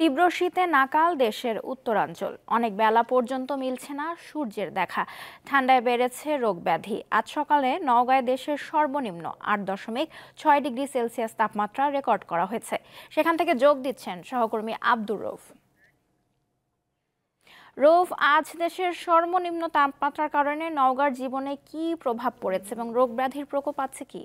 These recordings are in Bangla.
তীব্র শীতে নাকাল দেশের উত্তরাঞ্চল। অনেক বেলা পর্যন্ত মিলছে না সূর্যের দেখা। ঠান্ডায় বেড়েছে রোগ ব্যাধি। আজ সকালে নওগাঁয় দেশের সর্বনিম্ন ৮.৬ ডিগ্রি সেলসিয়াস তাপমাত্রা রেকর্ড করা হয়েছে। সেখান থেকে যোগ দিচ্ছেন সহকর্মী আব্দুর রউফ। রউফ, আজ দেশের সর্বনিম্ন তাপমাত্রার কারণে নওগাঁর জীবনে কি প্রভাব পড়েছে এবং রোগ ব্যাধির প্রকোপ আছে কি?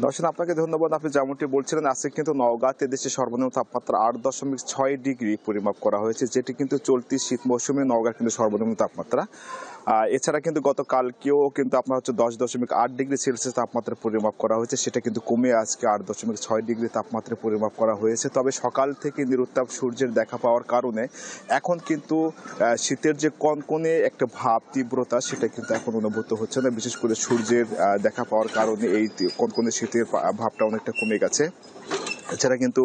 দর্শন, আপনাকে ধন্যবাদ। আপনি যেমনটি বলছিলেন, আজকে কিন্তু নওগাঁতে দেশের সর্বনিম্ন তাপমাত্রা ৮.৬ ডিগ্রি পরিমাপ করা হয়েছে, যেটি কিন্তু চলতি শীত মৌসুমে নওগাঁর কিন্তু সর্বনিম্ন তাপমাত্রা। এছাড়া কিন্তু গতকালকেও কিন্তু আপনার ১০.৮ ডিগ্রি সেলসিয়াস তাপমাত্রা পরিমাপ করা হয়েছে, সেটা কিন্তু কমে আজকে ৮.৬ ডিগ্রি তাপমাত্রা পরিমাপ করা হয়েছে। তবে সকাল থেকে নিরুত্তাপ সূর্যের দেখা পাওয়ার কারণে এখন কিন্তু শীতের যে কনকনে একটা ভাব, তীব্রতা, সেটা কিন্তু এখন অনুভূত হচ্ছে না। বিশেষ করে সূর্যের দেখা পাওয়ার কারণে এই কনকনে শীতের ভাবটা অনেকটা কমে গেছে। এছাড়া কিন্তু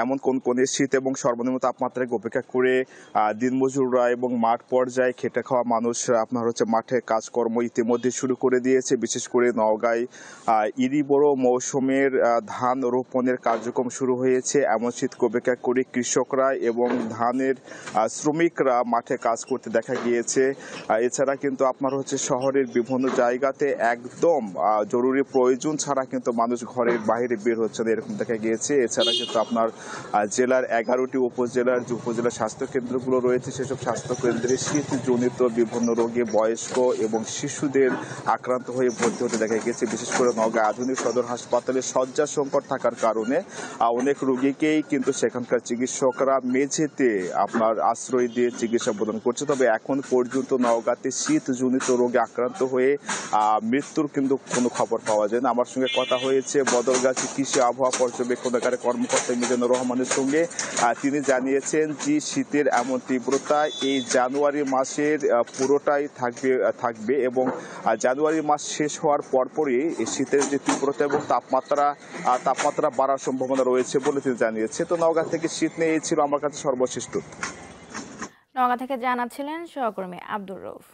এমন কনকনে শীত এবং সর্বনিম্ন তাপমাত্রাকে উপেক্ষা করে দিনমজুররা এবং মাঠ পর্যায়ে খেটে খাওয়া মানুষ আপনার মাঠে কাজকর্ম ইতিমধ্যে শুরু করে দিয়েছে। বিশেষ করে নওগাঁয় ইরিবড় মৌসুমের ধান রোপণের কার্যক্রম শুরু হয়েছে। এমন শীতকে উপেক্ষা করে কৃষকরা এবং ধানের শ্রমিকরা মাঠে কাজ করতে দেখা গিয়েছে। এছাড়া কিন্তু আপনার শহরের বিভিন্ন জায়গাতে একদম জরুরি প্রয়োজন ছাড়া কিন্তু মানুষ ঘরের বাইরে বের হচ্ছে না, এরকম দেখা গিয়েছে। এছাড়া কিন্তু আপনার জেলার ১১টি উপজেলার যে উপজেলা স্বাস্থ্য কেন্দ্রগুলো রয়েছে, সেসব স্বাস্থ্য কেন্দ্রে শীতজনিত বিভিন্ন রোগে বয়স্ক এবং শিশুদের আক্রান্ত হয়ে ভর্তি হতে দেখা গিয়েছে। বিশেষ করে নওগাঁ আধুনিক সদর হাসপাতালে শয্যা সংকট থাকার কারণে অনেক রোগীকেই কিন্তু সেখানকার চিকিৎসকরা মেঝেতে আপনার আশ্রয় দিয়ে চিকিৎসা প্রদান করছে। তবে এখন পর্যন্ত নওগাঁতে শীতজনিত রোগে আক্রান্ত হয়ে মৃত্যুর কিন্তু কোনো খবর পাওয়া যায় না। আমার সঙ্গে কথা হয়েছে বদলগাছি কৃষি আবহাওয়া পর্যবেক্ষণকারী কর্মকর্তা মিজানুর রহমানের সঙ্গে। তিনি জানিয়েছেন যে শীতের এমন তীব্রতা এই জানুয়ারি মাসের পুরোটাই থাকবে এবং জানুয়ারি মাস শেষ হওয়ার পরপরই এই শীতের যে তীব্রতা এবং তাপমাত্রা বাড়ার সম্ভাবনা রয়েছে বলে তিনি জানিয়েছে। তো নওগাঁ থেকে শীত নিয়ে এই ছিল আমার কাছে সর্বশেষ। নওগাঁ থেকে জানাচ্ছিলেন সহকর্মী আব্দুর রউফ।